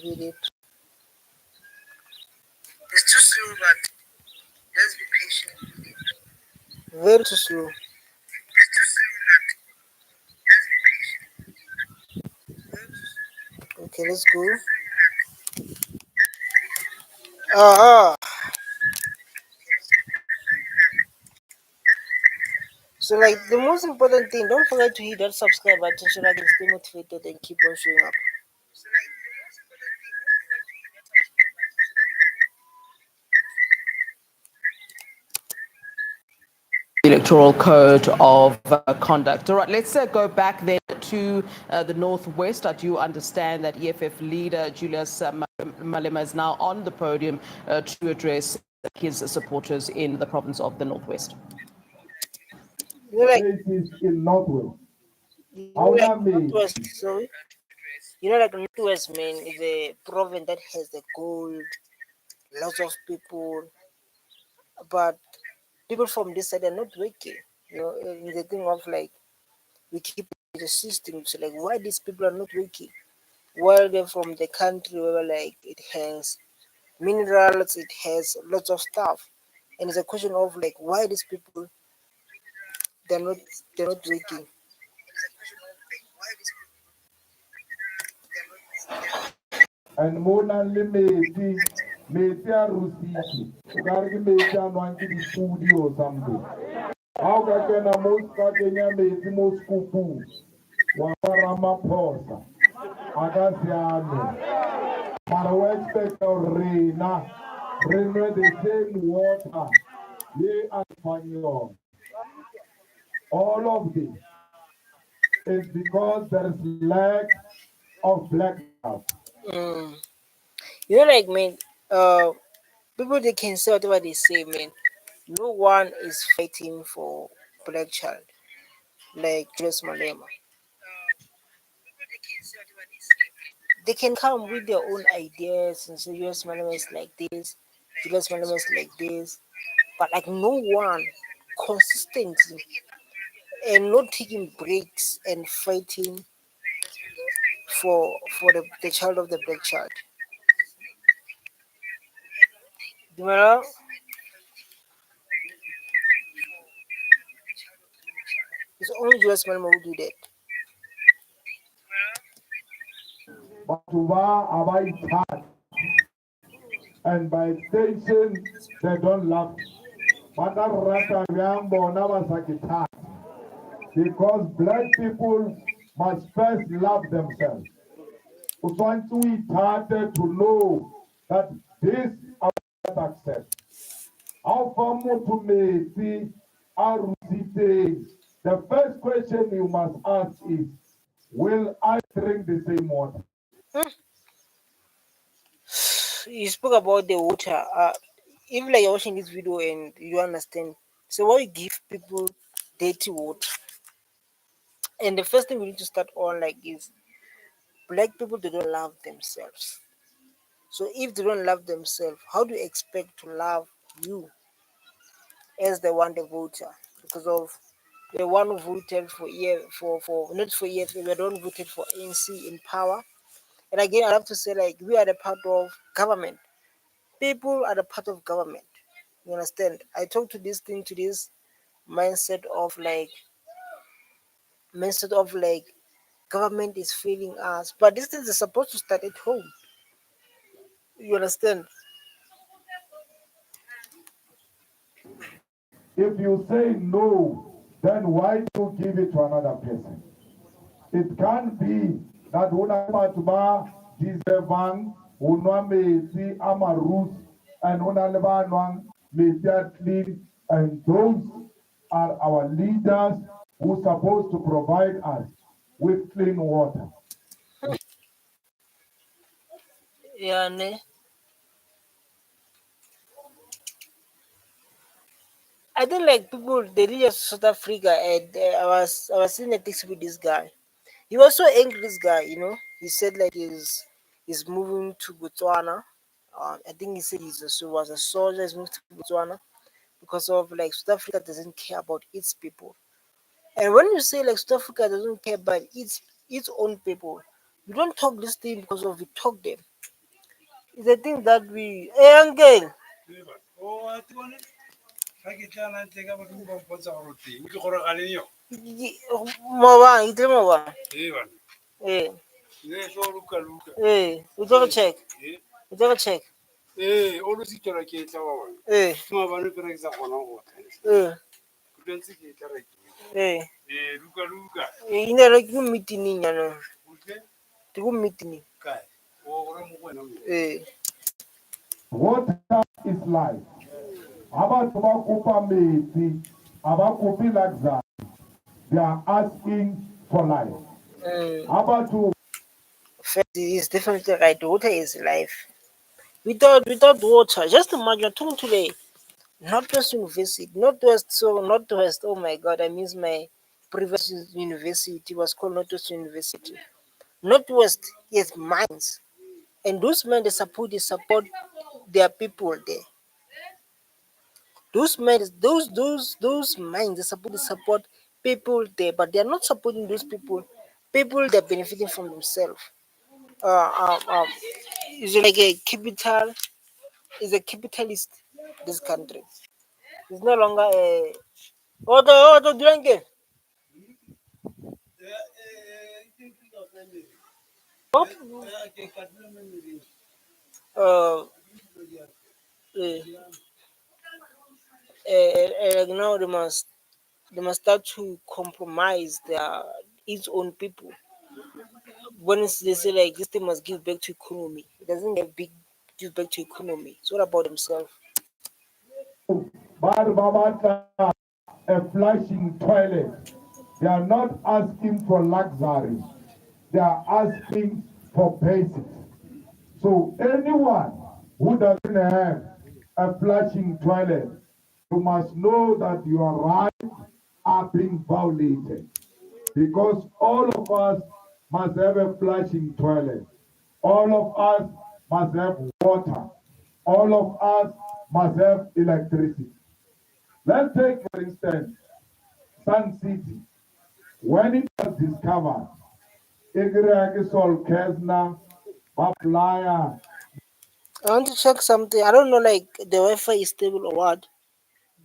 With it. It's too slow, but let's be patient. Very too slow. It's too slow, but let's be patient. Okay, let's go. Uh-huh. So like the most important thing, don't forget to hit that subscribe button so that I can stay motivated and keep on showing up. So, like, the most important thing, don't forget to hit that subscribe button so that Electoral Code of Conduct. All right, let's go back then to the Northwest. I do understand that EFF leader Julius Malema is now on the podium to address his supporters in the province of the Northwest. You know, like places in Northwest. you know, How like that means Northwest. Sorry, you know, like Northwest, man, is a province that has the gold, lots of people, but people from this side are not working. You know, in the thing of like we keep the system. So like, why these people are not working? While they're from the country where like it has minerals, it has lots of stuff, and it's a question of like why these people they're not they're not working. it's a question of like why these people they're not they're not and mona le metsi a rositse o ka re ke metsi a nwang ke dipudi or something. Ga o ka kena mo sekateng ya metsi mo sekopung wa ba ramaphosa a ka siame mara o expecta gore rena re nwe the same water ye a fang yona. All of this is because there is lack of black love. Mm. You know, like man, people they can say whatever they say, man. No one is fighting for black child like Julius Malema. people they can say whatever they say. They can come with their own ideas and say Julius Malema is like this, Julius Malema is like this, but like no one consistently and not taking breaks and fighting for the child of the black child. You know, it's only Julius Malema who do that. Batho ba a ba ithata, and by extension they don't love ba ka rata bjang bona ba sa ke thata, because black people must first love themselves. O tshwanetse o ithate to know that this I will not accept. Ha o fa motho metsi a rusitseng, the first question you must ask is, will I drink the same water? Hmm. You spoke about the water. If like you're watching this video and you understand, so why you give people dirty water? And the first thing we need to start on like is black people they don't love themselves. So if they don't love themselves, how do you expect to love you as the one the voter? Because of the one who voted for for not for EF, we don't voted for ANC in power. And again, I have to say like we are the part of government. People are the part of government. You understand? I talk to this thing to this mindset of like government is failing us, but this thing is supposed to start at home. You understand? If you say no, then why do you give it to another person? It can't be that una batho ba deservang ho nwa metsi a marus and una le ba nwang metsi a clean, and those are our leaders who are supposed to provide us with clean water. Yeah, ne? I think like people they reach South Africa and I was seeing a text with this guy. He was so angry. This guy, you know, he said like he's moving to Botswana. I think he said was a soldier. He's moved to Botswana because of like South Africa doesn't care about its people. And when you say like South Africa doesn't care about its own people, We don't talk this thing because of we talk them. It's a thing that we. Hey, uncle. Mawa, ite mawa. Eh. We don't check. We don't check. Eh. Eh. Eh. Ina like you meeting yana. You meeting. Eh. Water is life. Abantu bakupa meti, abakupi luxury. They are asking for life. Abantu First, is definitely right. Water is life. Without water, just imagine talking to the Northwest University, Northwest. Oh my God, I miss my previous university. It was called Northwest University. Northwest, yes, mines, and those men they support their people there. Those men, those mines they support people there, but they are not supporting those people. People they're benefiting from themselves. Uh, um, um, is like a capital. Is a capitalist. This country. It's no longer a. Oh, drink it. What? Uh, uh, now they must start to compromise their its own people. When they say like this thing must give back to economy, it doesn't give back to economy. It's all about themselves. bar babata a flushing toilet. They are not asking for luxury. They are asking for basics. So anyone who doesn't have a flushing toilet, you must know that your rights are being violated. Because all of us must have a flushing toilet. All of us must have water. All of us must have electricity. Let's take, for instance, Sun City. When it was discovered, Igreagisol Kesna, Maplaya, I want to check something. I don't know like the Wi-Fi is stable or what,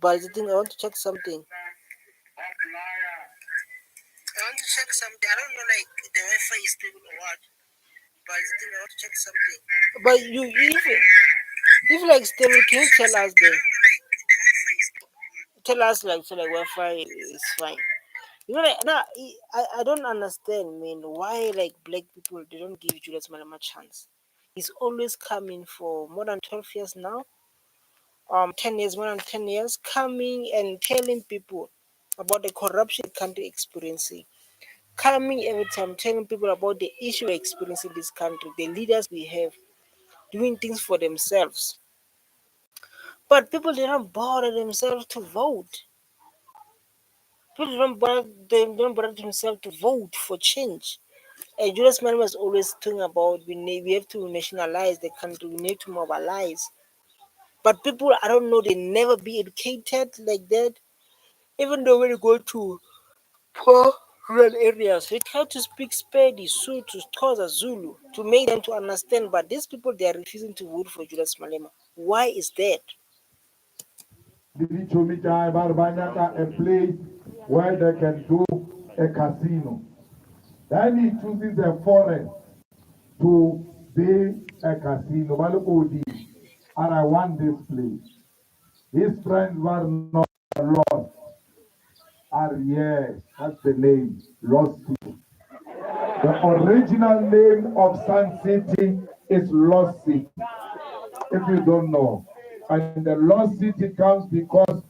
but the thing I want to check something. I want to check something. I don't know like the Wi-Fi is stable or what, but the thing I want to check something. But you if like stable, can you tell us the tell us like so like Wi-Fi is fine. You know, like now I don't understand, man. Why like black people they don't give Julius Malema a chance? He's always coming for more than 12 years now. 10 years, more than 10 years, coming and telling people about the corruption the country experiencing. Coming every time telling people about the issue we're experiencing in this country, the leaders we have doing things for themselves. But people they don't bother themselves to vote. People don't bother themselves to vote for change. And Julius Malema was always talking about we have to nationalize the country, we need to mobilize. But people, I don't know, they never be educated like that. Even though when you go to poor rural areas, we try to speak Spedi, Sutu, Xhosa, Zulu to make them to understand. But these people, they are refusing to vote for Julius Malema. Why is that? a place where they can do a casino. Then he chooses a forest to be a casino. Balukudi, and I want this place. His friends were not lost. Are yes, that's the name, Lost City. The original name of Sun City is Lost City. If you don't know, and the Lost City comes because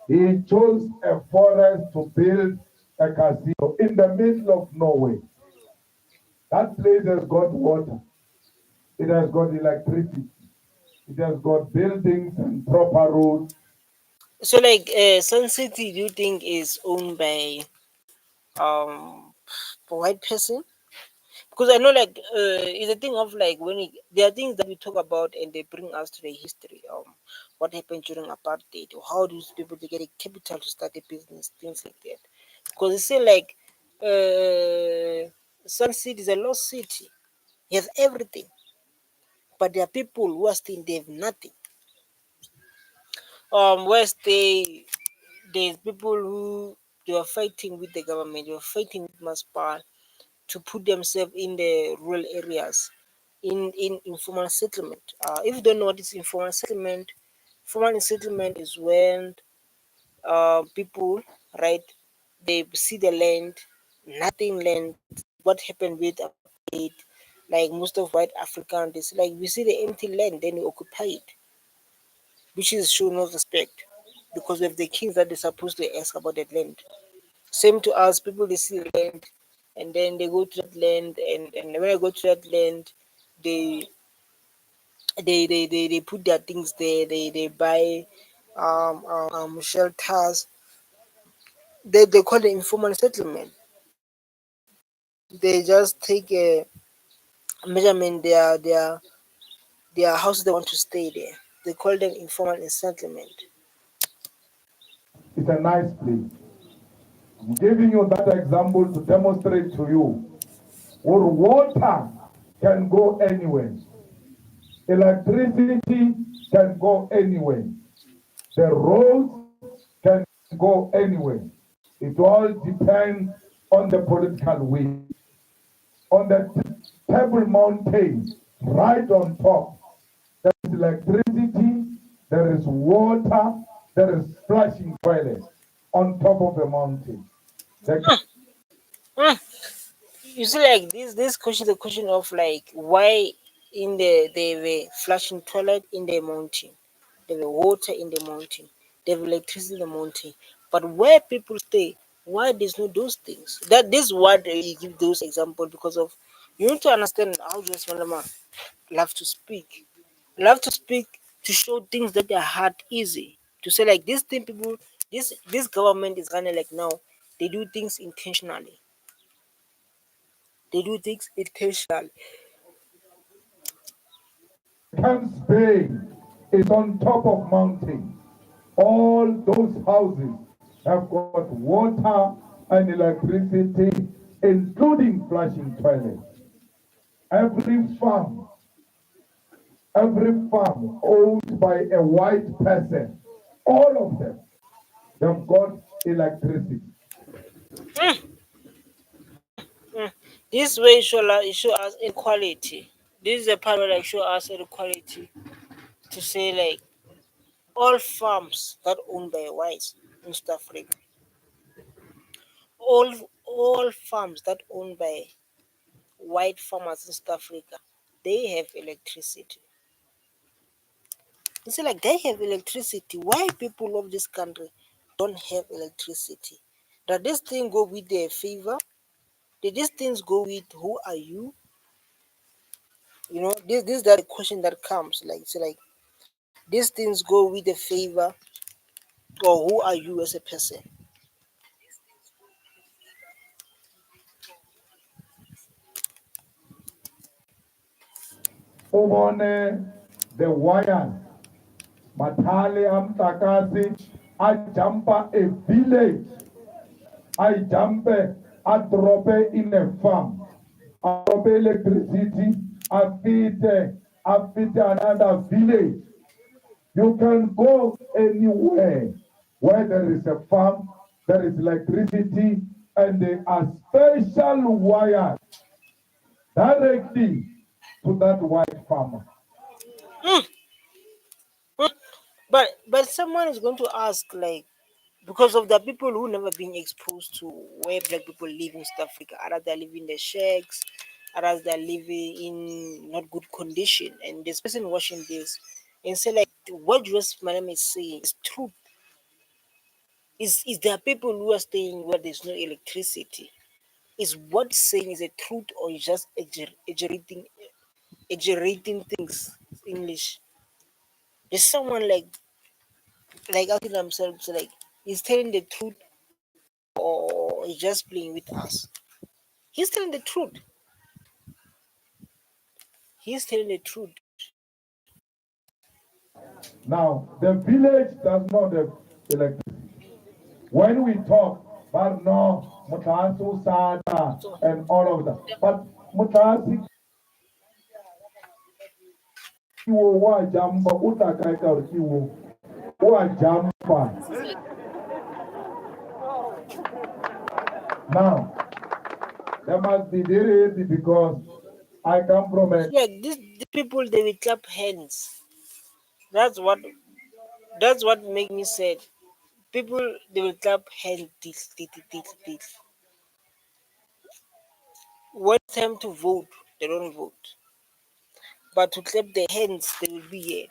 he chose a forest to build a casino in the middle of nowhere. That place has got water. It has got electricity. It has got buildings and proper roads. So, like, Sun City, do you think is owned by um a white person? Because I know, like, it's a thing of like there are things that we talk about and they bring us to the history. What happened during apartheid, or how these people they get a capital to start a business, things like that. Because they say like, Sun City is a lost city. He has everything. But there are people who are still they have nothing. Whereas there's people who they are fighting with the government, they are fighting with mass power to put themselves in the rural areas, in informal settlement. If you don't know what is informal settlement is when people, right, they see the land, nothing land. What happened with apartheid? Like most of white Africans, they say, like we see the empty land, then we occupy it, which is show no respect because we have the kings that they're supposed to ask about that land. Same to us, people they see land and then they go to that land and when I go to that land, they they put their things there, they buy shelters. They call it informal settlement. They just take a measurement their house they want to stay there. They call them informal settlement. It's a nice place. I'm giving you that example to demonstrate to you where water can go anywhere, electricity can go anywhere, the roads can go anywhere. It all depends on the political will. On the Table Mountain, right on top, there is electricity, there is water, there is splashing toilet on top of the mountain. The Hmm. You see, like this question, the question of like why in the were flushing toilet in the mountain, there were water in the mountain, there were electricity in the mountain, but where people stay, why there's no those things? That this is what you give those examples because of you need to understand how Julius Malema love to speak, love to speak to show things that are hard easy to say like this thing people this government is kind of like now they do things intentionally. They do things intentionally. Camps Bay is on top of mountains. All those houses have got water and electricity, including flushing toilets. Every farm, every farm owned by a white person, all of them, they've got electricity. This way show us equality. This is the part where I show us equality to say like all farms that owned by whites in South Africa, all farms that owned by white farmers in South Africa, they have electricity. You see, like they have electricity. Why people of this country don't have electricity? Does this thing go with their favor? Did these things go with who are you? You know, this is that question that comes. Like it's like these things go with the favor or who are you as a person? Ubone the wires, Matale Amtakasi, I jump a village. I jump, I drop in a farm. I drop electricity, I feed another village. You can go anywhere where there is a farm, there is electricity, and there are special wires directly to that white farmer. Hmm. But someone is going to ask like because of the people who never been exposed to where black people live in South Africa, others they live in the shacks, others they're living in not good condition, and this person watching this and say like what Julius Malema is saying is true. Is there people who are staying where there's no electricity? Is what he's saying is a truth or is just exaggerating things? English. There's someone like asking themselves like he's telling the truth or he's just playing with us. He's telling the truth. He's telling the truth. Now, the village does not have electricity. When we talk, but no, Mutasu Sada So and all of that. But Mutasi Kiwo wa jumpa utakaika kiwo wa jumpa. Now, there must be very easy because I come from a like these people, they will clap hands. That's what make me sad. People, they will clap hands. This. When it's time to vote, they don't vote. But to clap their hands, they will be here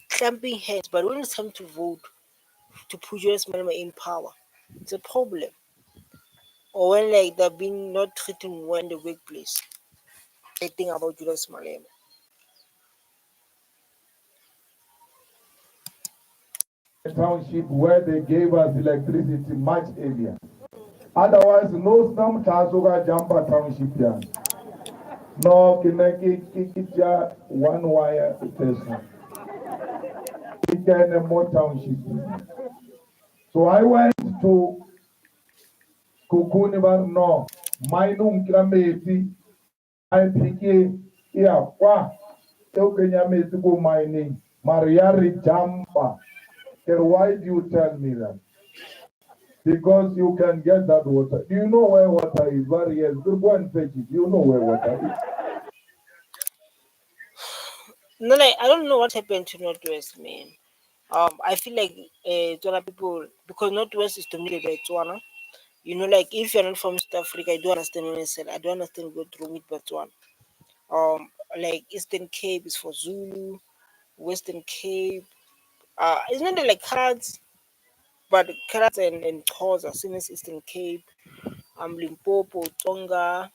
clapping hands. But when it's time to vote to put Julius Malema in power, it's a problem. Or when like they're being not treating well in the workplace, they think about Julius Malema. township where they gave us electricity much earlier. Otherwise, no some Tazoga Jumper Township here. No, Kineki one wire person. A more township. So I went to Kukunivar no, Mainum Krameti, I pick yeah, qua, Kenya Metico mining, Mariari Jumper. Why do you tell me that? Because you can get that water. Do you know where water is? Yes, go and fetch it. You know where water is. No, like I don't know what happened to Northwest, man. I feel like Tswana people, because Northwest is dominated by Tswana. You know, like if you're not from South Africa, I do understand when I said I don't understand what wrong with Botswana. Like Eastern Cape is for Zulu, Western Cape. It's not like cards, but cards and Xhosa, same as Eastern Cape. Limpopo, Tonga,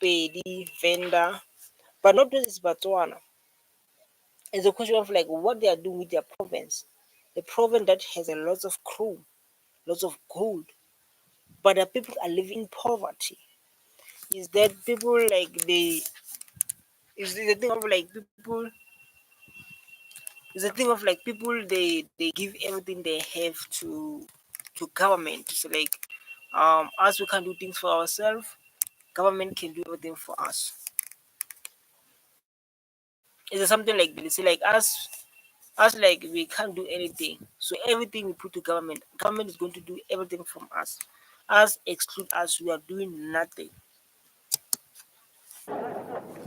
Pedi, Venda, but not just Botswana. It's a question of like what they are doing with their province. The province that has a lot of chrome, lots of gold, but the people are living in poverty. Is that people like they is the thing of like people is the thing of like people they give everything they have to government. So like us we can do things for ourselves, government can do everything for us. Is it something like this? Like us like we can't do anything. So everything we put to government, government is going to do everything from us. Us exclude us, we are doing nothing.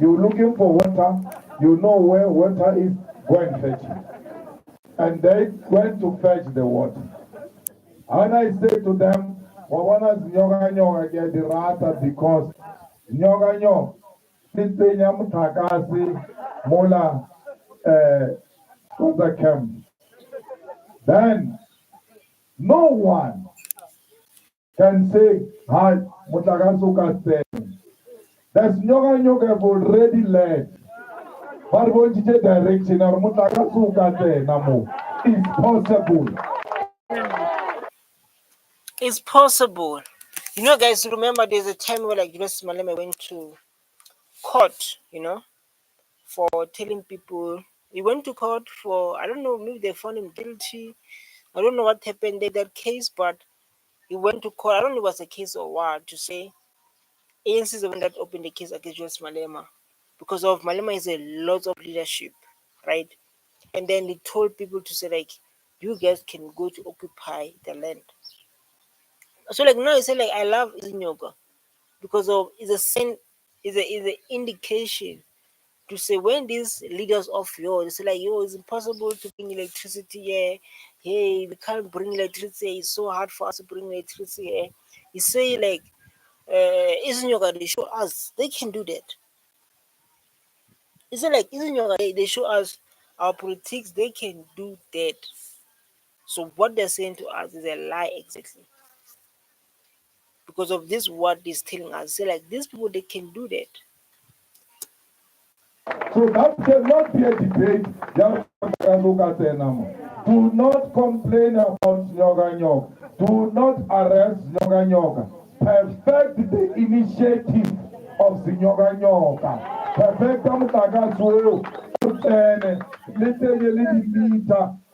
You're looking for water, you know where water is, go and fetch it. And they went to fetch the water. And I say to them, Wawanas nyoga nyoga get the rata because nyoga nyoga, Nitenya Mutakasi, Mola, camp. Then no one can say, Hi, Mutakasuka said. That's nyoga have already led. But what you direction or Mutakasuka said, Namo, it's possible. It's possible. You know, guys, remember there's a time where like Julius Malema went to court, for telling people he went to court for I don't know, maybe they found him guilty. I don't know what happened in that case, but he went to court. I don't know if it was a case or what to say. ANC is the one that opened the case against Julius Malema because of Malema is a lot of leadership, right? And then he told people to say like, you guys can go to occupy the land. So like now he said like I love Izinyoka because of it's a sign, is an indication to say when these leaders of yours say like yo it's impossible to bring electricity here, hey we can't bring electricity, it's so hard for us to bring electricity here. You say like isn't yoga they show us they can do that. It's like isn't yoga they show us our politics they can do that. So what they're saying to us is a lie exactly. Because of this what is telling us. Say like these people they can do that. So that cannot be a debate. Do not complain about Nyoga Nyok. Do not arrest Nyoga Nyoga. Perfect the initiative of the Nyoga Nyoga. Perfect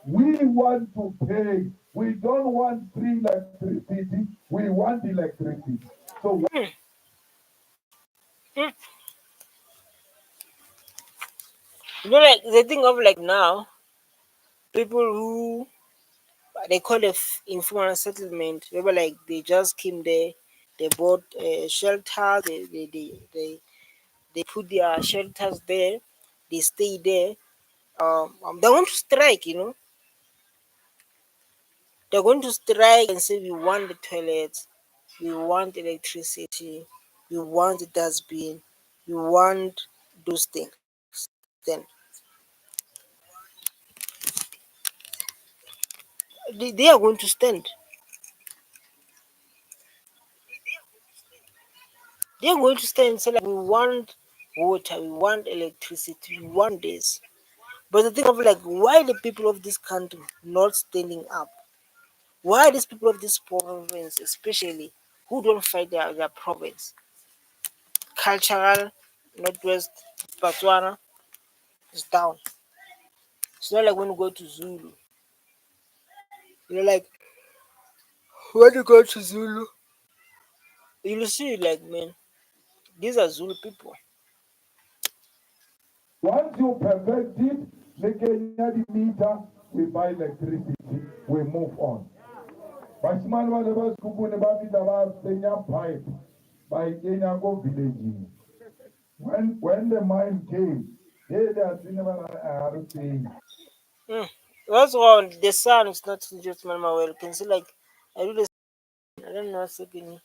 we want to pay. We don't want free electricity. We want electricity. So Like the thing of like now, people who they call it informal settlement. They were like they just came there, they bought shelters, they put their shelters there, they stay there. They want to strike, they're going to strike and say we want the toilets, we want electricity, we want the dustbin, we want those things. Then they are going to stand. They are going to stand and say like we want water, we want electricity, we want this. But the thing of like why the people of this country not standing up? Why these people of this province especially who don't fight their province? Cultural Northwest Botswana is down. It's not like when you go to Zulu. Like when you go to Zulu, you'll see like man, these are Zulu people. Once you perfect it, make any meter, we buy electricity, we move on. Bashman was about Kupu Nebabita Senya pipe by Kenyago village. When the mine came, they are saying, That's why the sun is not just Malama well. You can see like I do this I don't know what's happening.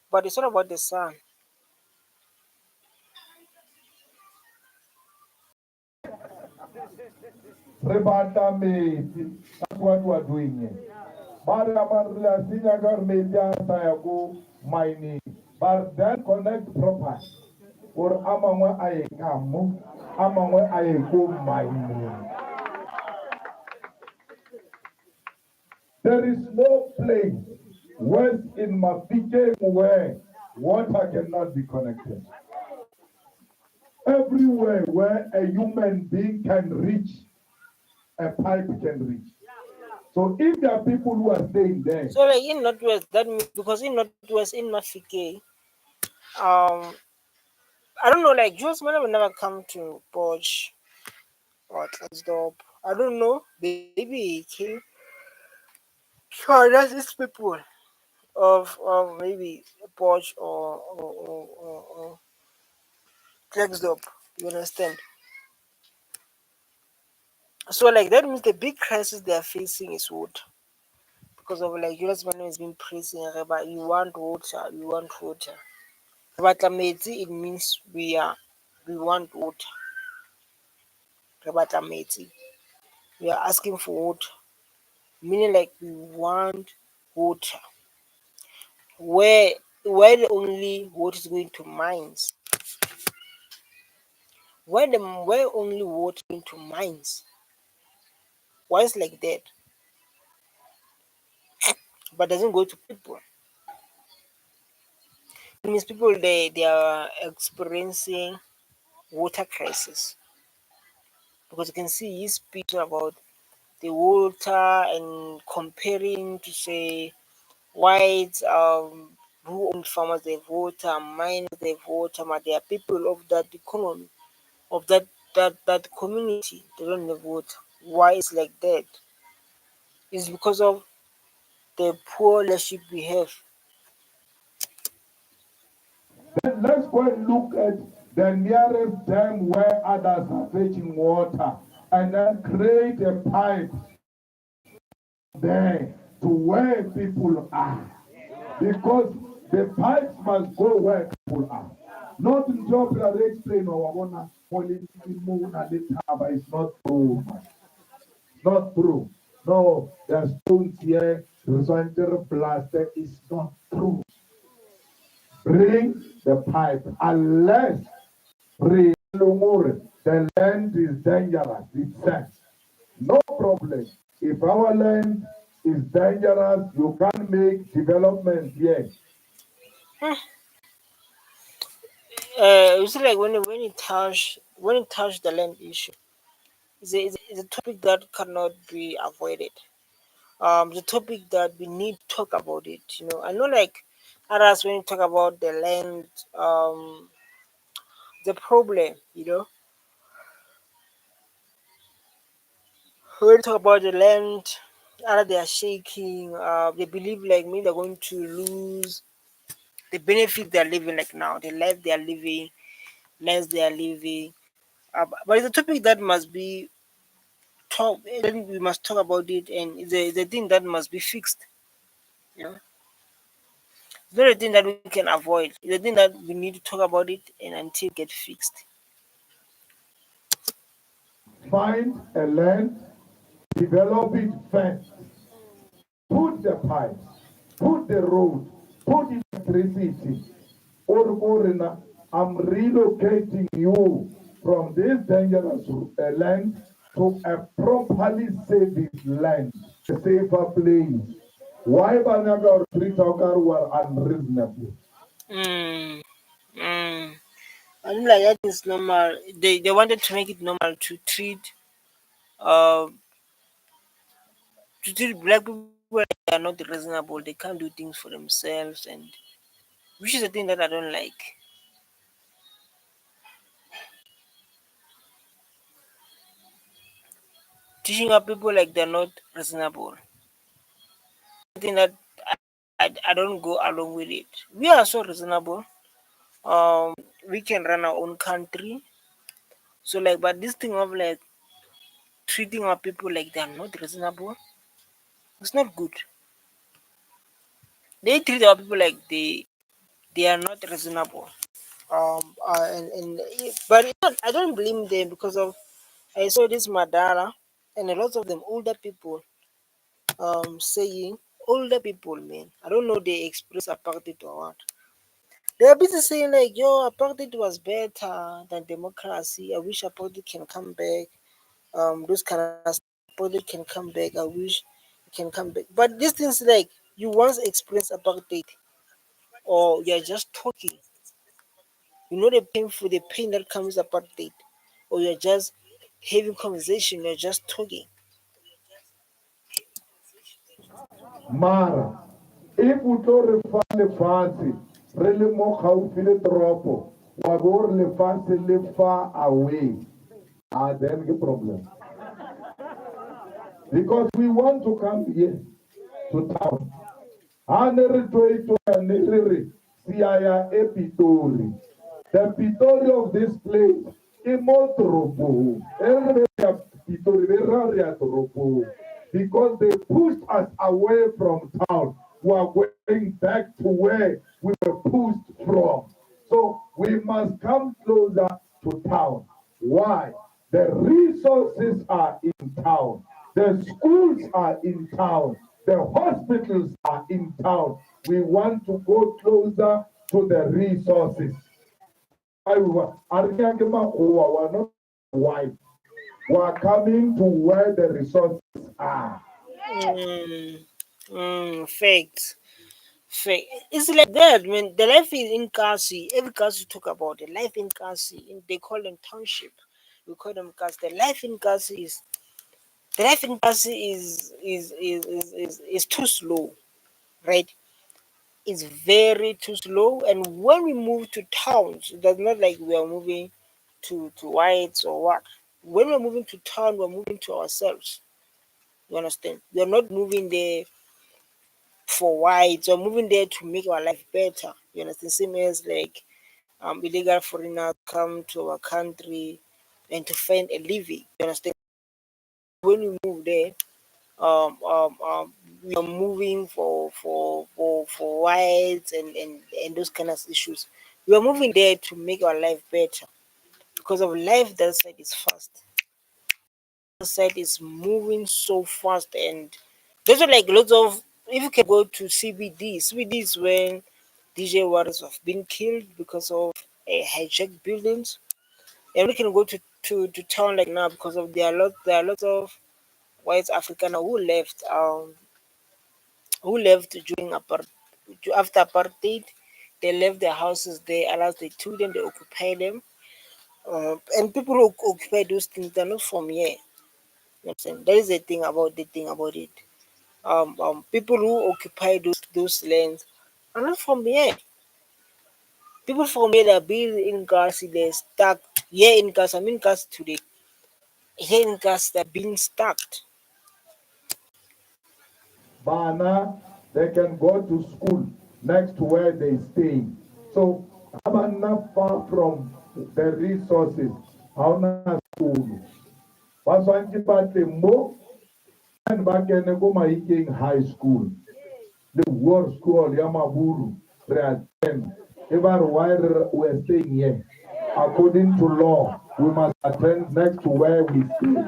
But it's all about the sun. Rebata mate. That's what we are doing here. Mara senior government go mining. But then connect proper. Or amangwe ayekamu, amangwe ayeko mining. There is no place west in Mafike where water cannot be connected. Everywhere where a human being can reach, a pipe can reach. So if there are people who are staying there, So like in Northwest, that means because in Northwest in Mafike, um I don't know, like Jules Miller will never come to Porch or Tlansdorp. I don't know. Maybe he came. Sure, that's his people of maybe Porch or Tlansdorp. You understand? So like that means the big crisis they are facing is wood. Because of like Julius Malema has been praising but you want water, you want water. But it means we want water. But we are asking for water. Meaning like we want water. Where the only water is going to mines. Where only water going to mines. Why is like that? But doesn't go to people. It means people they are experiencing water crisis. Because you can see his speech about the water and comparing to say whites who own farmers they have water, miners they have water, but there are people of that economy, of that community, they don't have water. Why is like that? It's because of the poor leadership we have. let's go and look at the nearest dam where others are fetching water and then create a pipe there to where people are. Because the pipes must go where people are. Not in job that explain or wanna policy moon and the tower is not true. Not true. No, there's stones here, resented plaster is not true. Bring the pipe unless the land is dangerous, it says. No problem. If our land is dangerous, you can't make development here. You see, like when it touch the land issue, it's a topic that cannot be avoided. The topic that we need to talk about it. I know like others when you talk about the land, the problem, When they talk about the land, either they are shaking, they believe like maybe they're going to lose the benefit they're living like now, the life they are living, lives they are living. But it's a topic that must be talk. Then we must talk about it, and it's a thing that must be fixed. You know, it's not a thing that we can avoid. It's a thing that we need to talk about it, and until it get fixed. Find a land, develop it first, put the pipes, put the road, put electricity. Orina, I'm relocating you from this dangerous land to a properly serviced land, a safer place. Why Banaga or Tritaukar were unreasonable? Mm, mm. I mean, like that is normal. They wanted to make it normal uh to treat black people like they are not reasonable. They can't do things for themselves, and which is a thing that I don't like. Teaching up people like they're not reasonable. I think that I don't go along with it. We are so reasonable. We can run our own country. So like, but this thing of like treating our people like they are not reasonable, it's not good. They treat our people like they are not reasonable. But it's not, I don't blame them because of I saw this Madara and a lot of them older people saying older people, man, I don't know they express apartheid or what. They are busy saying like, yo, apartheid was better than democracy. I wish apartheid can come back. Those kind of stuff. Apartheid can come back. I wish it can come back. But these things like you once experienced apartheid, or you're just talking. You know the pain that comes with apartheid, or you're just having conversation. You're just talking. Mara, if we don't refund the fancy, really more how feel it drop, wagor le fancy live far away, then the problem. Because we want to come here to town. Anere to anere, siaya epitori. The Pitori of this place, Imotropo, Pitori, because they pushed us away from town. We are going back to where we were pushed from. So we must come closer to town. Why? The resources are in town. The schools are in town. The hospitals are in town. We want to go closer to the resources. We're not white. We're coming to where the resources are. Mm, facts. Fact. It's like that when the life is in Kasi, every Kasi talk about the life in Kasi, they call them township. We call them Kasi. The life in Kasi is too slow, right? It's very too slow. And when we move to towns, it does not like we are moving to whites or what. When we're moving to town, we're moving to ourselves. You understand? We're not moving there for whites, we're moving there to make our life better. You understand? Same as like illegal foreigners come to our country and to find a living. You understand? When we move there, we are moving for whites and those kind of issues. We are moving there to make our life better because of life that side is fast. That side is moving so fast, and there's like lots of. If you can go to CBD is when DJ Waters have been killed because of a hijacked buildings. And we can go to town like now because of there are lots of white African who left during after apartheid. They left their houses there, alas they took them, they occupied them. And people who occupy those things, they're not from here. You know what I'm saying? That is the thing about it. People who occupy those lands are not from here. People from here that build in Kasi, they're stuck here in Kasi. I'm in Kasi today. here in gas they're being stuck. Bana, they can go to school next to where they stay. So, I'm not far from the resources. How na school? Baswanti batle mo and back in the high school. The war school Yamaburu they attend. Even while we're staying here, according to law, we must attend next to where we stay.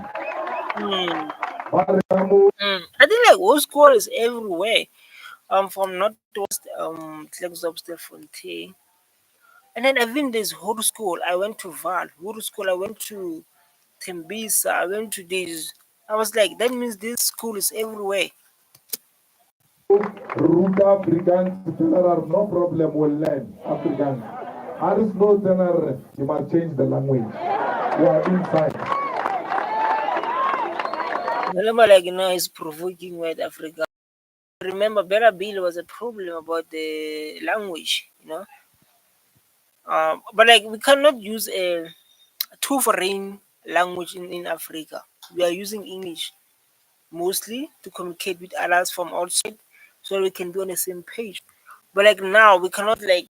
Hmm. Bariamu, I think like old school is everywhere. From northwest Fontaine. And then even there's Hood School. I went to Val. Hood School, I went to Tembisa. I went to this. I was like, that means this school is everywhere. Root Africans, general, no problem, will learn Africans. There is no general, you must change the language. You are inside. Malema, like, is provoking White Africa. Remember, Bella Bill was a problem about the language. But like, we cannot use a two foreign language in Africa. We are using English mostly to communicate with others from outside so we can be on the same page. But like now, we cannot like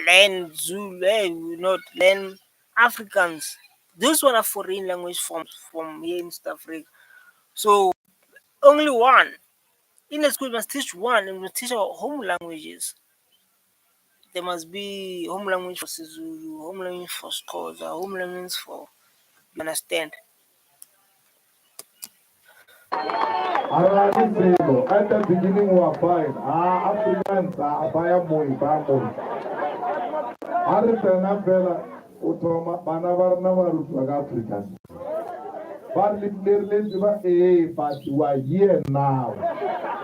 learn Zulu, we not learn Africans. Those one are foreign language forms from here in South Africa. So only one. In the school, we must teach one and we must teach our home languages. There must be home language for Sizulu, home language for Xhosa, home language for you understand. At the beginning, we are fine. Africans are Baya. Arifena Bella, Utoma, Manavar Navarus, like Africans. But we are here now,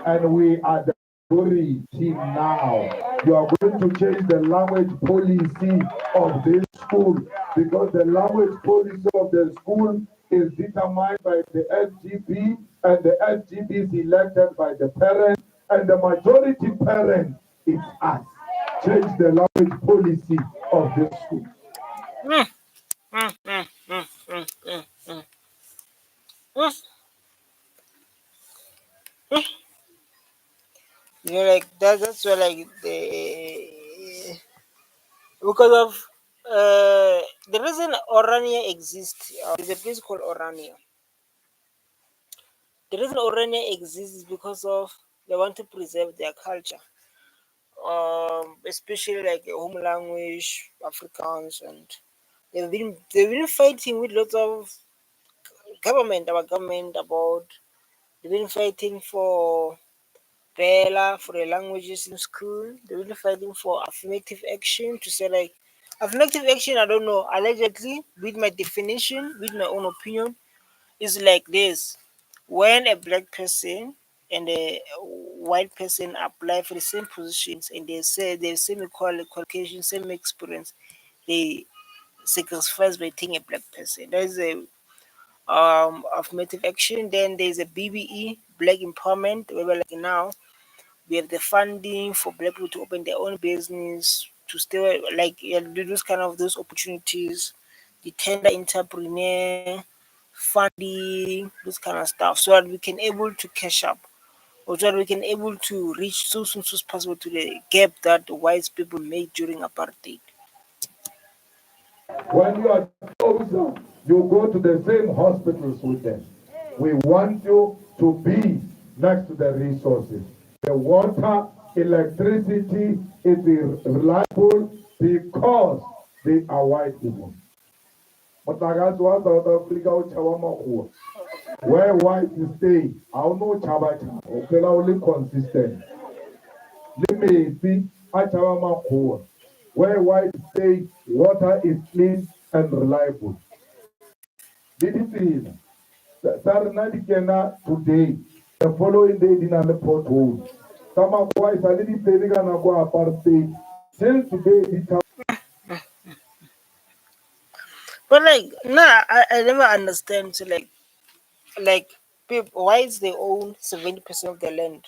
and we are the glory team now. You are going to change the language policy of this school because the language policy of the school is determined by the SGB, and the SGB is elected by the parents, and the majority parent is us. Change the language policy of this school. Mm, mm, mm, mm, mm, mm, mm, mm. Like that's where like the because of the reason Orania exists. There's a place called Orania. The reason Orania exists is because of they want to preserve their culture, especially like the home language, Afrikaans, and they've been fighting with lots of our government about they've been fighting for Bella for the languages in school. They've been fighting for affirmative action to say like affirmative action. I don't know. Allegedly, with my definition, with my own opinion, is like this: when a black person and a white person apply for the same positions and they say the same qualification, same experience, they sacrifice by taking a black person. That is a affirmative action. Then there's a BBE, Black Empowerment, where we're like now we have the funding for black people to open their own business, to stay like do those kind of those opportunities, the tender entrepreneur, funding, this kind of stuff, so that we can able to cash up, or so that we can able to reach so soon as possible to the gap that the white people made during apartheid. When you are closer, you go to the same hospitals with them. We want you to be next to the resources. The water, electricity is reliable because they are white people. Motakazi wa South Africa uchawa makhuwa. Where white stay, awuno chaba chaba. Uphela uli consistent. Limesi achawa makhuwa. Where white stay, water is clean and reliable. Did you see it? Saturday today, the following day, in the pothole. Some boys are little saving and go apartheid. Till today, the But like nah, I never understand. So like people, why is they own 70% of the land,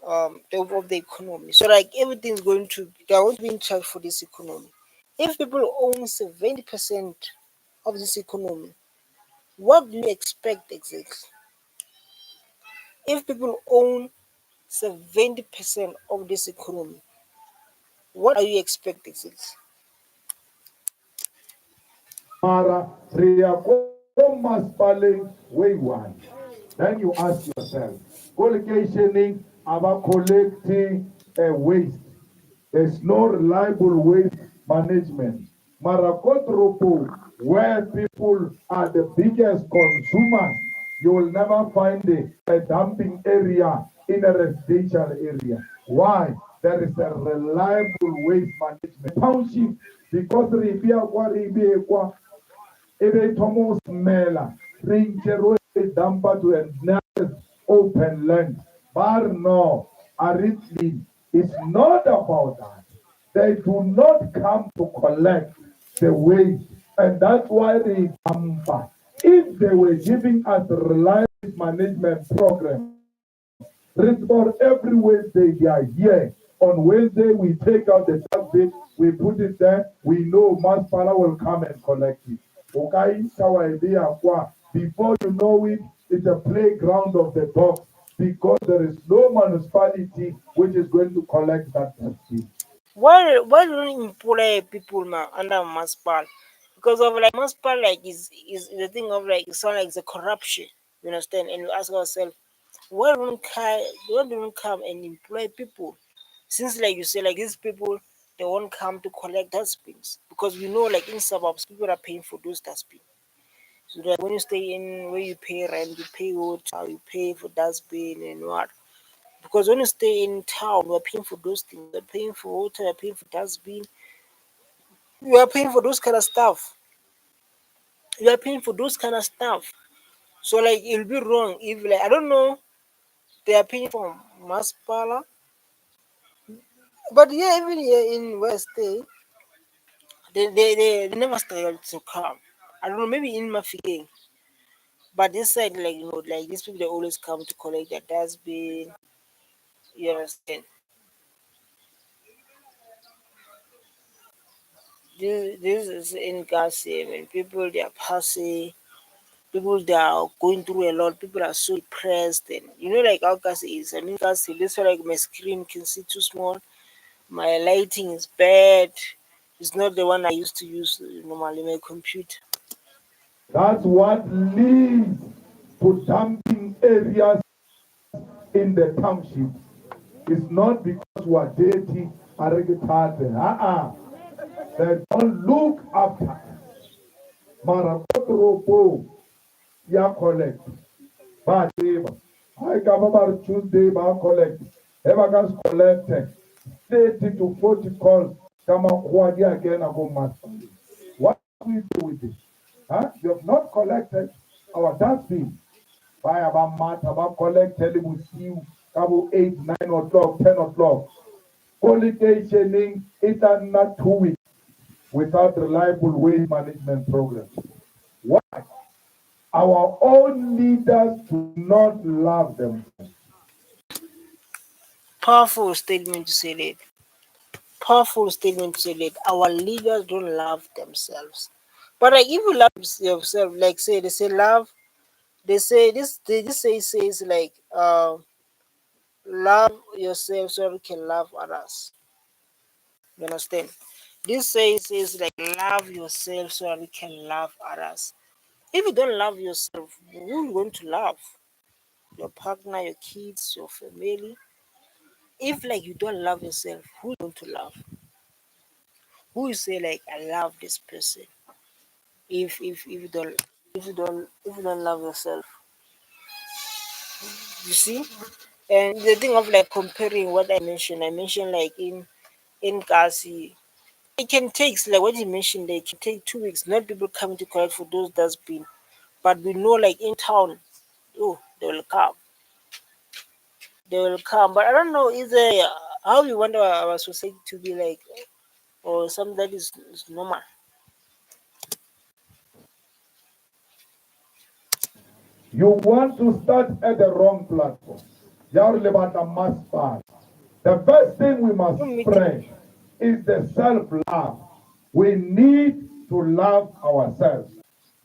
of the economy? So like everything's going to they're going to be in charge for this economy. If people own 70% of this economy, What do you expect exactly? If people own 70% of this economy, what are you expecting exactly? Mara maspaling way one. Then you ask yourself, collocationing about collecting a waste. There's no reliable waste management. Marakotropo, where people are the biggest consumers, you will never find a dumping area in a residential area. Why? There is a reliable waste management. Township, because Ribia, ebe thomo smela rinchero dumper to a nearest open land. But no, Aritli, it's not about that. They do not come to collect the waste, and that's why they dumper. If they were giving us a reliable management program, for every Wednesday they are here. On Wednesday, we take out the dustbin, we put it there. We know Maspala will come and collect it. Okay, before you know it, it's a playground of the dogs because there is no municipality which is going to collect that dustbin. Why don't you employ people under Maspal? Because of like Maspal is the thing of like it sound like it's a corruption. You understand? And we ask ourselves, why don't come and employ people? Since like you say like these people they won't come to collect dustbins because we know like in suburbs people are paying for those dustbins. So that when you stay in where you pay rent, you pay water, you pay for dustbin and what. Because when you stay in town, you're paying for those things. You're paying for water, you're paying for dustbin, you are paying for those kind of stuff. You are paying for those kind of stuff. So like it'll be wrong if like I don't know they are paying for Maspala. But yeah, even here in West they never started to come. I don't know, maybe in Mafikeng. But this side like like these people they always come to collect their dustbin. You understand? This is in Gaza and people they are passing, people they are going through a lot, people are so depressed and like how Gaza is. I mean Gaza, this one like my screen can see too small, my lighting is bad. It's not the one I used to use normally my computer. That's what leads to dumping areas in the township. It's not because we are dirty, they don't look after. Marakotropo, ya collect. But I come about Tuesday, but collect. Ever gas collect 30 to 40 calls. Come on, again, I go master. What do we do with it? Huh? You have not collected our dustbin. By about mat, about collect, tell we see you about 8, 9 o'clock, 10 o'clock. Collocationing it and not 2 weeks without reliable waste management program. Why? Our own leaders do not love themselves. Powerful statement to say that. Powerful statement to say that our leaders don't love themselves. But like if you love yourself, like say they say love, they say this says like love yourself so you can love others. You understand? This says is like love yourself so that you can love others. If you don't love yourself, who are you going to love? Your partner, your kids, your family. If like you don't love yourself, who you going to love? Who you say like I love this person? If you don't love yourself, you see. And the thing of like comparing what I mentioned like in Kasi, it can take like what you mentioned. They can take 2 weeks. Not people coming to collect for those dustbin, but we know like in town, oh they will come, they will come. But I don't know is there how we want our society to be like or something that is normal. You want to start at the wrong platform. The first thing we must spread is the self-love. We need to love ourselves.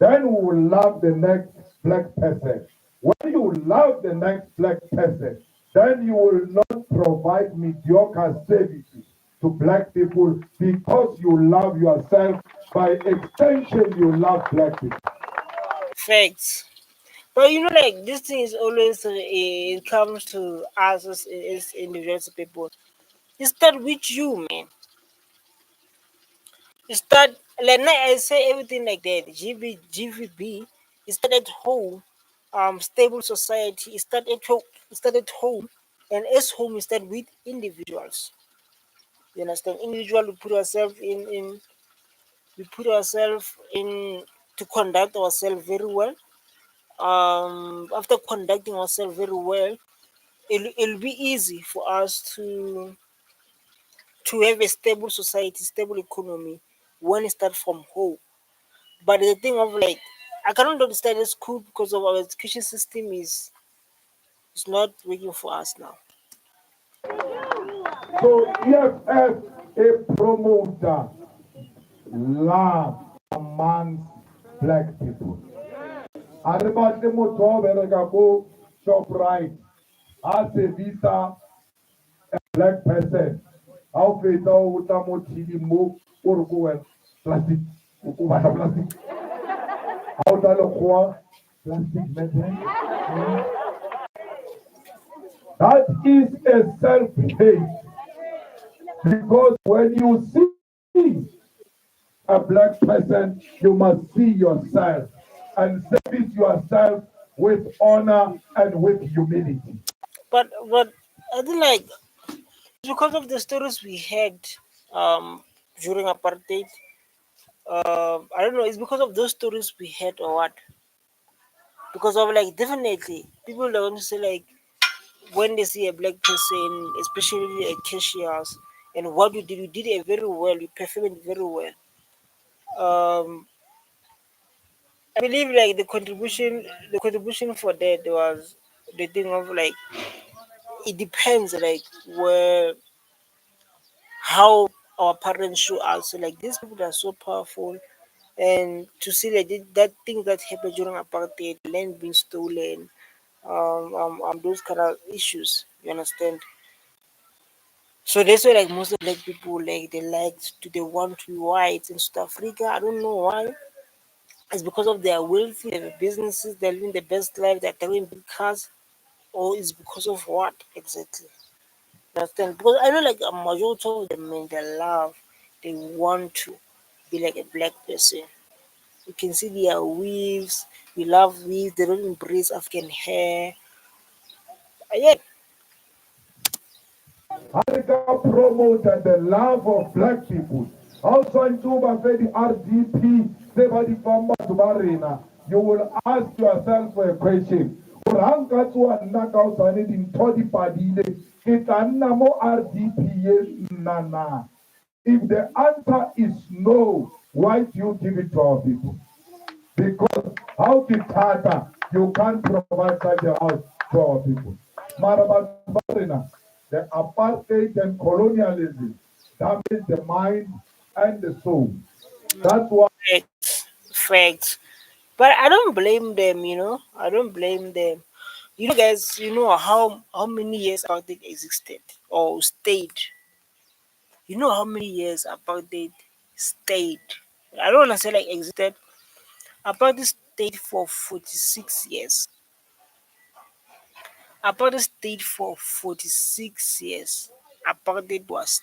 then we will love the next black person. When you love the next black person, then you will not provide mediocre services to black people because you love yourself. By extension, you love black people. Facts. But like this thing is always it comes to us as individual people. It start with you, man. You start like now I say everything like that. GVB. It start at home. Stable society. It start at home. It start at home, and as home, it start with individuals. You understand? Individual. We put ourselves in. We put ourselves in to conduct ourselves very well. After conducting ourselves very well, it'll be easy for us to have a stable society, stable economy when it starts from home. But the thing of like, I cannot understand the school because of our education system is not working for us now. So EFF is promoter love amongst black people. A re batle motho wa bereka ko Shoprite a servisa a black person. Ha o fetsa o tla mo thiding mo o re ko wena plastic o batla plastic. Ha o tla lekgowa plastic man. That is a self-hate. Because when you see a black person, you must see yourself and service yourself with honor and with humility. But I think like because of the stories we had during apartheid. I don't know. It's because of those stories we had or what? Because of like definitely people are going to say like when they see a black person, especially a cashiers, and what you did it very well, you performed very well. Um, I believe like the contribution for that was the thing of like it depends like where how our parents show us. So like these people are so powerful, and to see like that thing that happened during apartheid, land being stolen, those kind of issues. You understand? So that's why like most of black people they want to be white in South Africa. I don't know why. It's because of their wealthy, they have businesses, they're living the best life, they're driving big cars, or it's because of what exactly? Understand? Because I know like a majority of them men they love, they want to be like a black person. You can see their weaves, we love weaves, they don't embrace African hair. Yeah, Harika promoted the love of black people. Also in Tuba the RDP, Sebadi Famba Tubarina, you will ask yourself a question. Uranka tu anaka usani din todi padile, kitanna mo RDP nana. If the answer is no, why do you give it to our people? Because how the Tata, you can't provide such a house to our people. Marababarina, the apartheid and colonialism damage the mind and the soul. That's why facts. But I don't blame them, I don't blame them. Guys, how many years apartheid existed or stayed? You know how many years apartheid stayed? I don't want to say like existed. Apartheid stayed for 46 years. Apartheid stayed for 46 years. Apartheid was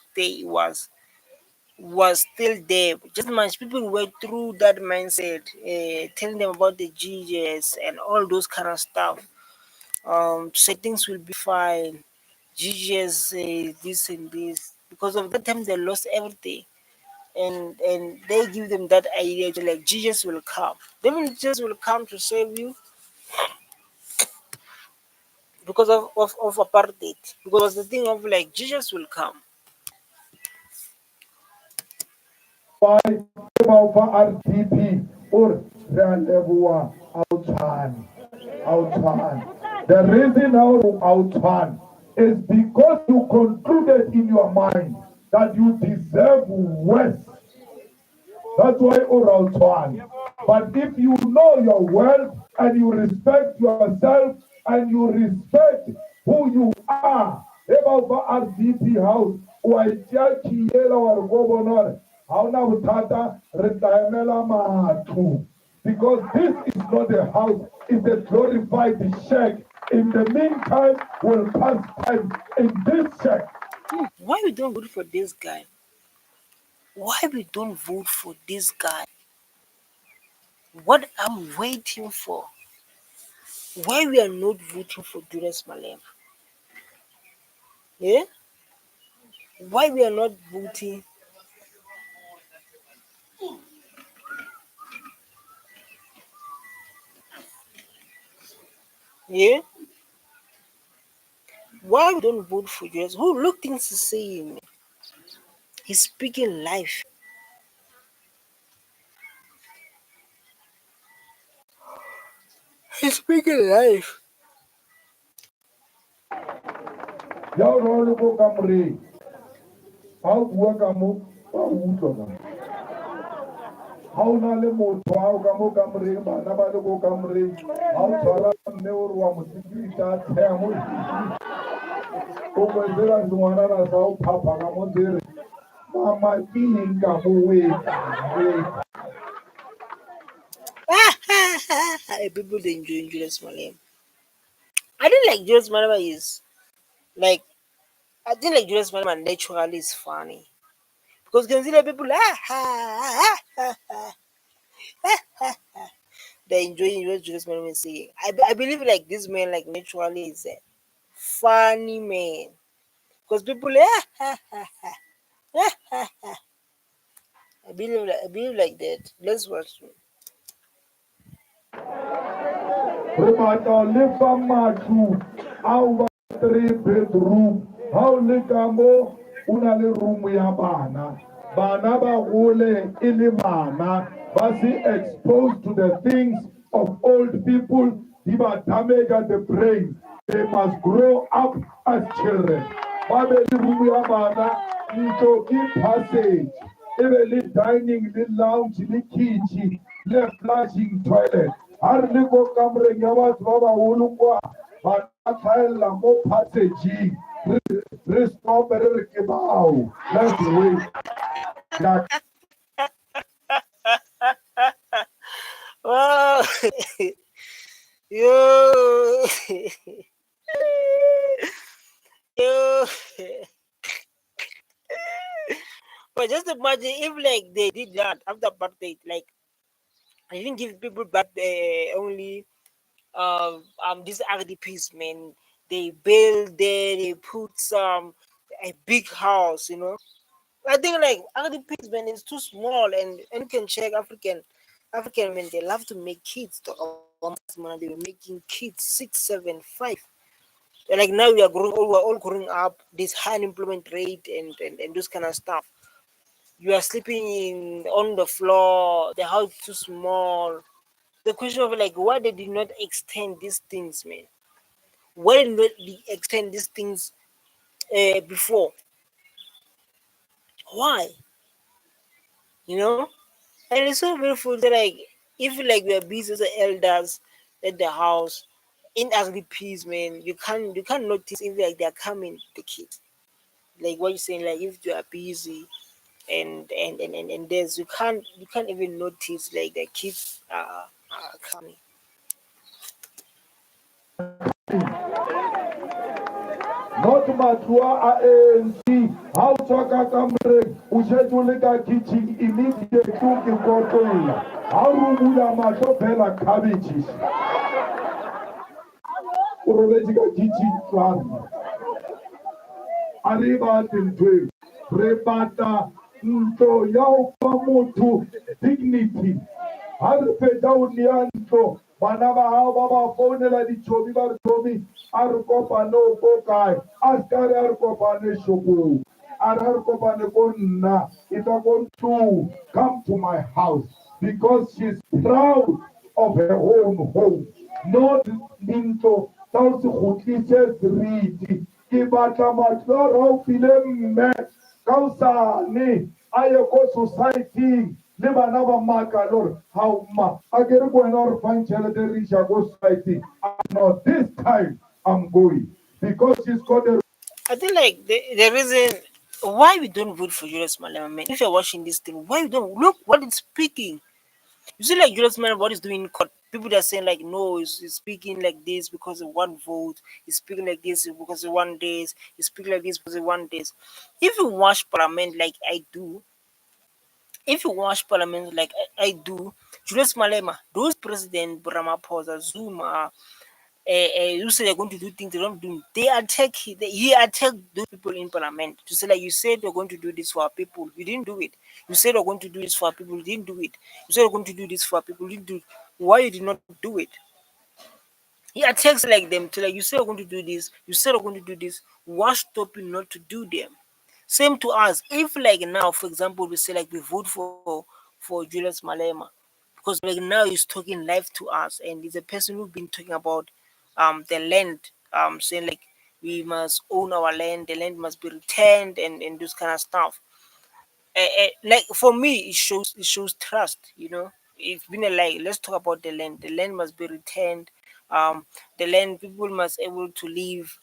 still there. Just much people went through that mindset, telling them about the GGS and all those kind of stuff. Say things will be fine. GGS say this and this. Because of that time they lost everything. And they give them that idea to like Jesus will come. Then Jesus will come to save you because of apartheid. Because the thing of like Jesus will come. why RTP or Ralewa outran. The reason how outran is because you concluded in your mind that you deserve worse. That's why or outran. But if you know your worth and you respect yourself and you respect who you are, about RDP house, or because this is not a house, it's a glorified shack. In the meantime, we'll pass time in this shack. Why we don't vote for this guy? Why we don't vote for this guy? What I'm waiting for? Why we are not voting for Julius Malema? Yeah? Why we are not voting? Yeah? Why we don't vote for Julius? Who look things he's saying? He's speaking life. He's speaking life. How na le motho a o ka mo kamoreng bana ba le ko kamoreng ha o tshwara mme o re wa mosekiriti a tsheya mo o kwetsela sengwanana sa o phapha ka mo tsere mama ke eng ka mo wetsa People they enjoy Julius Malema. I think like Julius Malema is like I think like Julius Malema naturally is funny. Because you can see the people they enjoying what Julius Malema is saying. I believe like this man like naturally is a funny man. Because people I believe like that. Let's watch. re batla o lefa matlo ao ba 3 bedroom ha o le ka mo o na le room ya bana ba gole e le bana ba se exposed to the things of old people di ba damage the brain. They must grow up as children. Ba be le room ya bana ntlo ke passage e be le dining le lounge le kitchen le flushing toilet. Har le ko kamreng ya batho ba baholo kwa ba tlhaela mo passage re stop re ke bao. Let's wait. Oh, yo, yo. But just imagine if like they did that after apartheid, like I didn't give people back only these RDPs, man. They build there, they put some a big house, you know. I think like RDPs, man, is too small, and you can check African men. They love to make kids. They were making kids 6, 7, 5. Like now we're all growing up. This high unemployment rate and those kind of stuff. You are sleeping on the floor. The house is too small. The question of like why they did not extend these things, man? Why did not they extend these things before? Why? You know? And it's so beautiful that like if like we are busy as the elders at the house in ugly peace, man, you can't notice if like they're coming the kids. Like what you're saying, like if you are busy and there's you can't even notice like the kids are coming. Not matua a ANC. How chaka kamreng ushejule ka kitchen immediate ke kotoila. How rumuya mato phela cabbages. Urobeti ka kitchen class. Arriba tintwe. Rebata ntlo ya o fa motho dignity. Ha re feta o niantlo bana ba hao ba ba founela ditšhomi ba re thomi a re kopane o ko kae a ska re a re kopane shopong a re kopane ko nna e tla ko ntlo come to my house because she's proud of her own home not dintlo tsa o se gotlise seriti ke batla matlo a re o file mme ka osane a ye ko society le bana ba maka lore how ma a ke re kwena re fang tšhelete re iša ko society. No, this time I'm going because she's got a. I think like the reason why we don't vote for Julius Malema, man. If you're watching this thing, why you don't look what it's speaking? You see, like Julius Malema, what he's doing in court. People that are saying like, no, he's speaking like this because of one vote. He's speaking like this because of 1 days. He's speaking like this because of 1 days. If you watch Parliament like I do, if you watch Parliament like I do, Julius Malema, those president Ramaphosa, Zuma, you say they're going to do things they don't do. They attack. He attacked those people in parliament to say like you said you're going to do this for our people, you didn't do it. You said you're going to do this for our people, you didn't do it. You said you're going to do this for our people, you didn't do it. Why you did not do it? He attacks like them to like you said you're going to do this. You said you're going to do this. What stop you not to do them? Same to us. If like now, for example, we say like we vote for Julius Malema, because like now he's talking life to us, and he's a person who's been talking about the land, saying like we must own our land, the land must be returned, and this kind of stuff. Like for me, it shows trust. It's been a like let's talk about the land. The land must be returned. The land people must able to live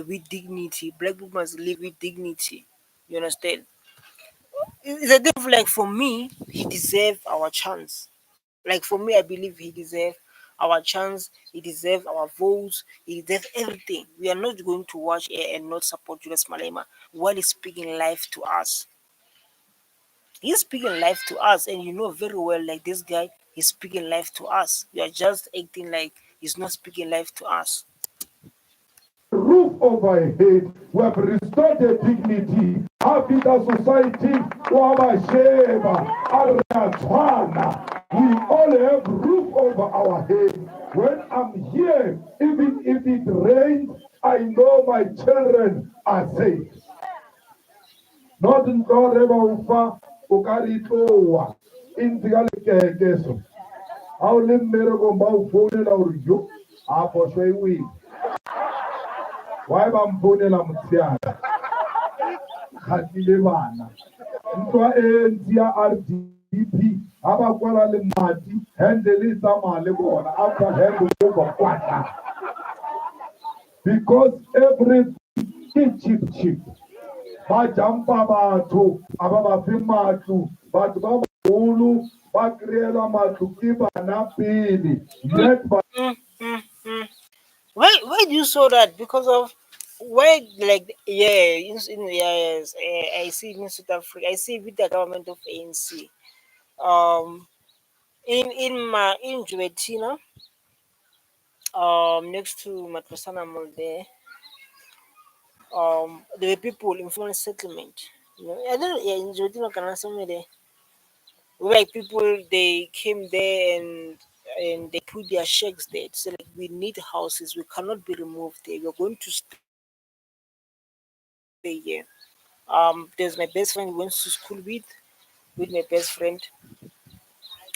with dignity. Black people must live with dignity. You understand? It's a different like for me, he deserve our chance. Like for me, I believe he deserve our chance. He deserve our votes. He deserve everything. We are not going to watch and not support Julius Malema while he's speaking life to us. He's speaking life to us, and you know very well, like this guy, he's speaking life to us. You are just acting like he's not speaking life to us. Roof over a head. We have restored the dignity. Happy society. We all have roof over our head. When I'm here, even if it rains, I know my children are safe. Not in Ufa, Ukaritoa, in the Keso. I'll live miracle about phone or you. I for sure we. Why am phone Mutiana? Hatilevana. Ntwa entia RDP. Abakwala le mati. Handle sama le bona. After handle over kwata. Because everything is cheap. Bajampa batho ababafe matlo batho ba bagolo ba kry-elwa matlo ke bana pele yet Why do you saw that? Because of why like yeah yes I see it in South Africa. I see it with the government of ANC. Um, in Juventina, next to Matrosana Mall there, there were people in informal settlement. I don't know, yeah, in Juventina, can somewhere there. Like people, they came there and they put their shacks there. So like we need houses. We cannot be removed there. We're going to stay here. There's my best friend we went to school with my best friend.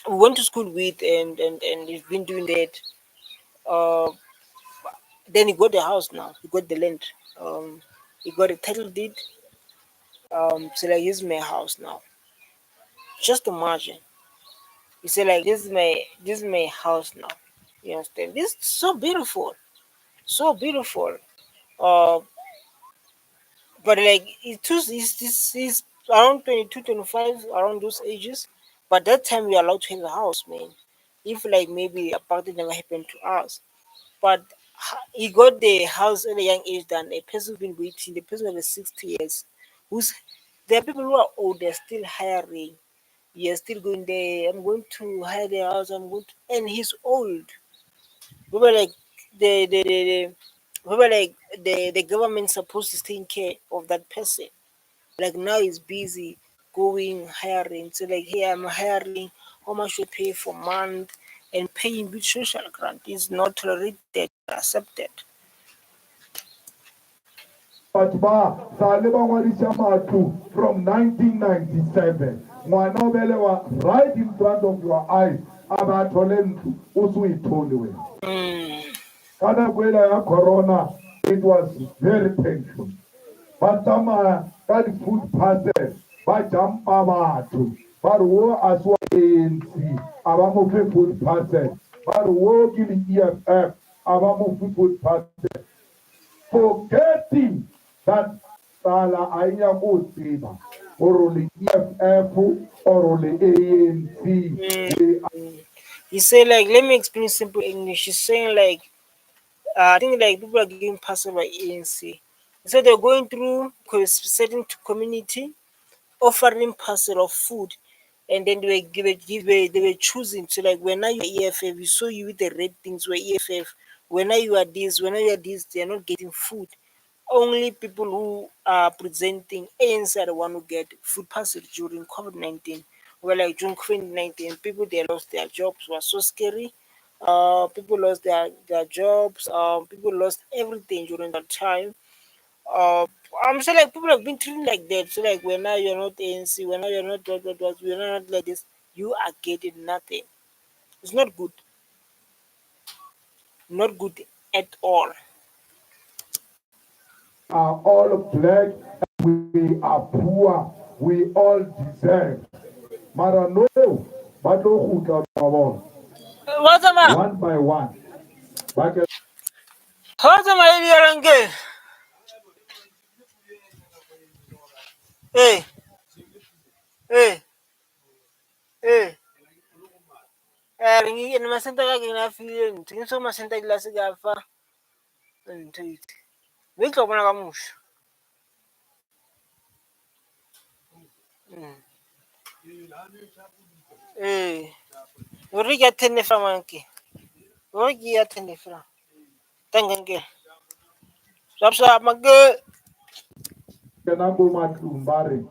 We went to school with and he's been doing that. Uh, then he got the house now. He got the land. He got a title deed. So like this is my house now. Just imagine. He said like this is my house now. You understand? This is so beautiful. So beautiful. Uh, but like it's around 22, 25, around those ages. But that time we are allowed to have a house, man. If like maybe a party never happened to us, but he got the house at a young age than a person who's been waiting. The person over 60 years, who's there are people who are old. They're still hiring. You're still going there. I'm going to hire the house. And he's old. We were like the we were like the government supposed to take care of that person. Like now he's busy going hiring. So like here I'm hiring. How much we pay for month and paying with social grant is not tolerated, accepted. batho ba sale ba ngwadisa matlo from 1997 ngwana o belewa right in front of your eyes a ba thole ntlo o se o ithole wena ka nako ela ya corona it was very painful ba tsamaya ka di-food parcel ba jampa batho but wo as wa ANC aba mo fe food parcel, but wo ke di EFF aba mo fe food parcel, forgetting that sala aya go tseba or le EFF or le ANC. He say like, let me explain simple English. He's saying like, I think like people are getting passed by ANC. So they're going through certain community, offering parcel of food, and then they were choosing. So like when now you are EFF, we saw you with the red things were EFF. When now you are this, when now you are this, they are not getting food. Only people who are presenting ANC are the one who get food parcel during COVID-19. Well, like during COVID-19, people they lost their jobs was so scary. People lost their jobs. People lost everything during that time. Uh, I'm saying like people have been treated like that. So like when now you're not ANC, when now you're not what, we're not like this, you are getting nothing. It's not good. Not good at all. Are all black, we are poor, we all deserve. Mara no, but What's the matter? one by one. What's the matter? Hey, hey, hey. Ringi masenta ka gina feeling. Tingin so masenta ila sigafa. Ntate. Wait ka bona ka musha. Eh. Uri ya tenne fra manki. Uri ya tenne fra. Tangange. Sapsa magge. Kenambo matumbare,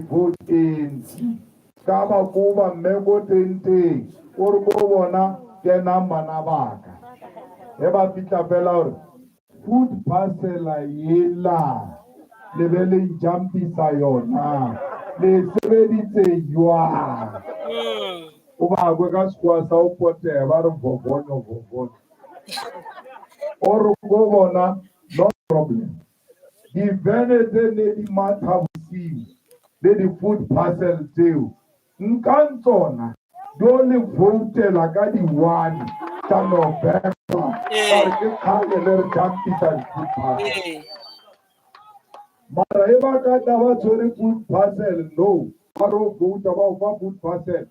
vote ANC. Kama kuba mego tente, orbo bona kenamba na baka. Eba pita fela or food parcel yela. Lebele jampi sayona. Le sebeditse ywa. Uba agwe ka skwa sa upote ba re vovono. Orbo bona no problem. The benefit lady mata see lady food parcel too. Nkantona dole vote la ka di one ta November. Or ke khale le re capital food parcel. Mara eba ka taba tsore food parcel no. Aro vote about food parcel.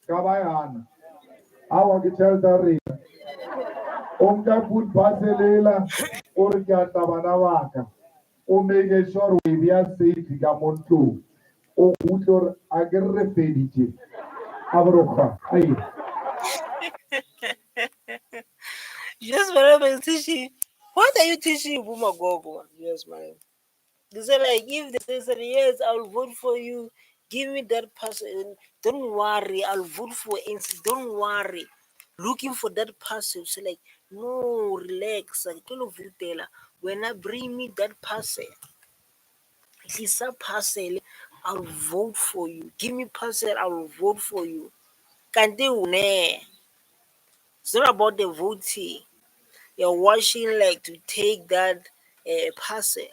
Kabayana. Awa ke thelta re. Onka food parcel ela or ke atabana waka. O make sure we are safe ka monto o utlor agerre feditse abroka ai Yes, madam is teaching. What are you teaching Buma Gogo? Yes, madam. They say like if they say yes, I'll vote for you. Give me that person. Don't worry, I'll vote for NC. Don't worry. Looking for that person. So like, no, relax. I don't vote. When I bring me that person, he's a parcel. I'll vote for you. Give me parcel. I will vote for you. Can they win? It's not about the voting. You're watching like to take that parcel.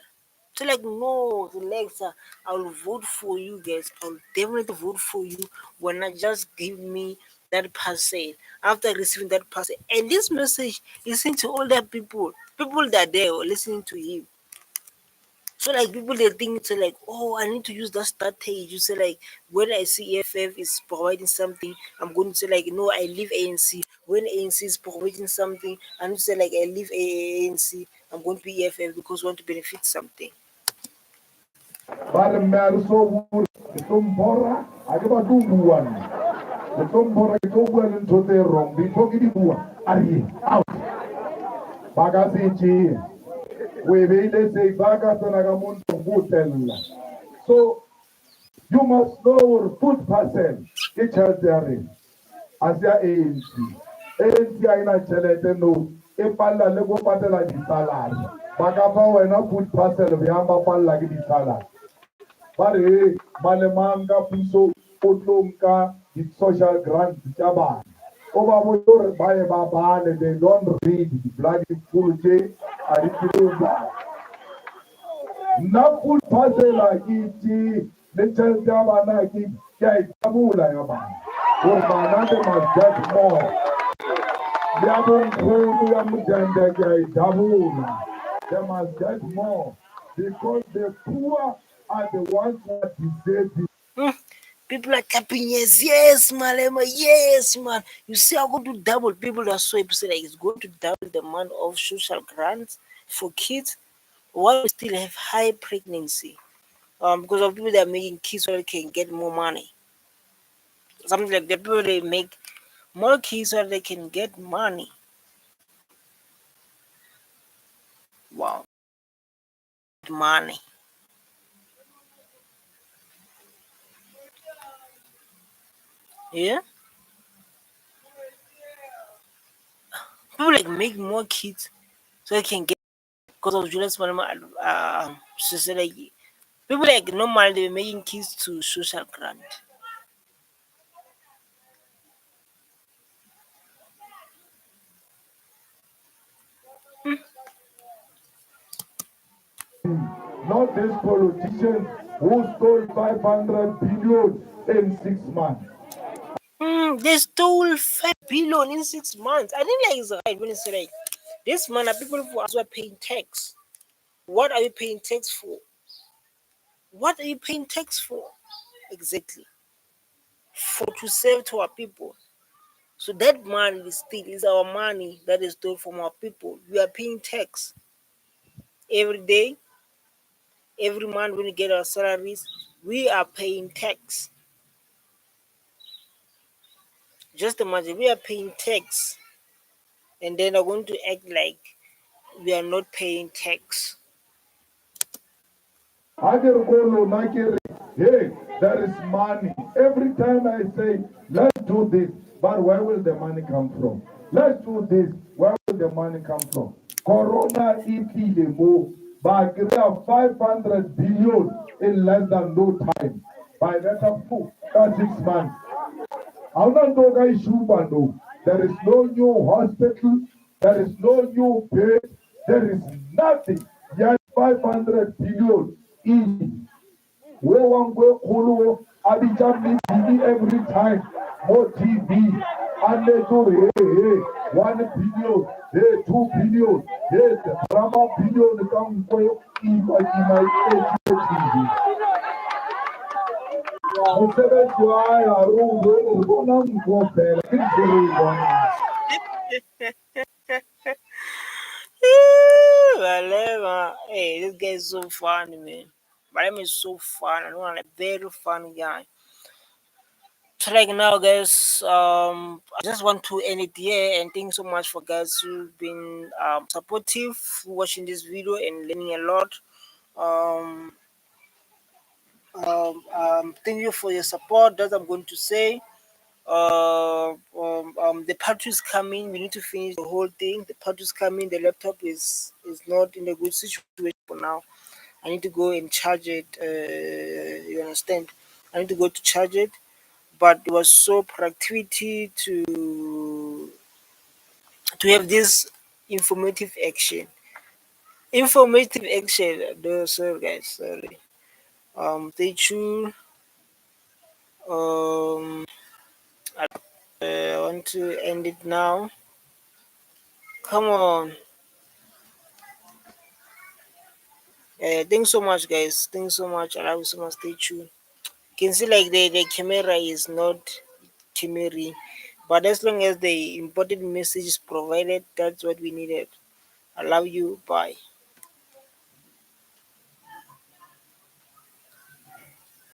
So like no, relax. I'll vote for you guys. I'll definitely vote for you when I just give me that parcel after receiving that parcel. And this message is sent to all the people that are there listening to him. So like people they think so like, oh, I need to use that strategy. You say like when I see EFF is providing something, I'm going to say like no, I leave ANC. When ANC is providing something, I need to say like I leave ANC. I'm going to be EFF because I want to benefit something. bar mer so bur tombora agaba du buwan tombora ko buwan to te rom bi to gidi buwa ari out baga si we be le say baga to na gamon to hotel. So you must know your food parcel each other as your ANC aina chelete no e palla le go patela di salary baga fa wena food parcel bi amba palla di salary bare malemanga puso otlonka di social grant jaba oba motor bae baba they don't read the bloody full ari kidoba na food parcel iti le chelta bana ki Kuyayijabula yabani. Ngoba they must get more. Yabonkhulu yamudende kuyayijabula. They must get more because the poor are the ones who are deserving. People are clapping, yes, yes, Malema, yes, man. You see, I'm going to double. People are so upset, like it's going to double the amount of social grants for kids. While we still have high pregnancy, because of people that are making kids so they can get more money. Something like that, people they make more kids so they can get money. Wow, money. Yeah, people like make more kids so they can get because of Julius Malema. So like people like normally they're making kids to social grant. Not this politician who stole 500 billion in 6 months. They stole 5 billion in 6 months. I think that is right when you say like this man are people who are paying tax. What are you paying tax for? What are you paying tax for? Exactly. For to save to our people. So that money is still is our money that is stolen from our people. We are paying tax every day, every month when we get our salaries, we are paying tax. Just imagine we are paying tax and then are going to act like we are not paying tax. Hey, there is money. Every time I say, let's do this, but where will the money come from? Let's do this, where will the money come from? Corona itilemo, but 500 billion in less than no time. By that of 6 months. There is no new hospital, there is no new bed, there is nothing. Yet 500 billion in. We want go Kulu, Abidjan TV every time. More TV. And they do, hey, 1 billion, hey, 2 billion, hey, drama billion come go in my TV. Umsebenzi wayo ubona mgophela indlela. Whatever. Hey, this guy is so funny, man. Malema is so fun. I know I'm a very fun guy. So like now, guys, I just want to end it here and thanks so much for guys who've been supportive watching this video and learning a lot. Um, thank you for your support. That I'm going to say. The part is coming. We need to finish the whole thing. The part is coming. The laptop is not in a good situation for now. I need to go and charge it. You understand? I need to go to charge it. But it was so productivity to have this informative action. Informative action. No, sorry guys, sorry. Stay tuned. I want to end it now. Come on. Thanks so much, guys. Thanks so much. I love you so much. Stay tuned. You can see like the camera is not camera, but as long as the important message is provided, that's what we needed. I love you. Bye.